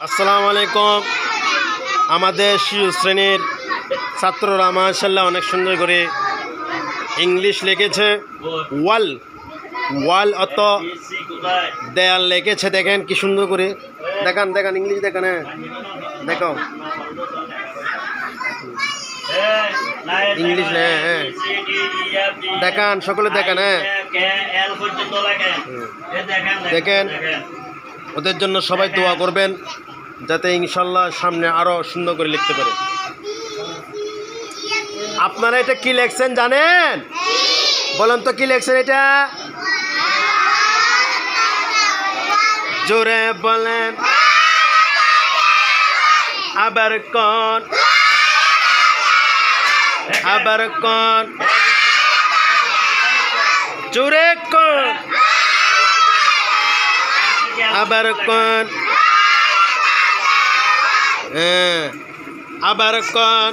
আসসালামু আলাইকুম। আমাদের শিশু শ্রেণীর ছাত্ররা মাশাআল্লাহ অনেক সুন্দর করে ইংলিশ লিখেছে। ওয়াল ওয়াল অত দেয়াল লিখেছে, দেখেন কি সুন্দর করে। দেখান দেখান ইংলিশ দেখান, হ্যাঁ দেখো ইংলিশ, হ্যাঁ হ্যাঁ দেখান, সকলে দেখান, হ্যাঁ দেখেন। ওদের জন্য সবাই দোয়া করবেন যাতে ইনশাল্লাহ সামনে আরো সুন্দর করে লিখতে পারে। আপনারা এটা কি লেখছেন জানেন? বলেন তো কি লেখছেন এটা, জোরে বলেন। আবার কোন, আবার কোন, জোরে কোন, আবার কোন, হ্যাঁ আবার কোন।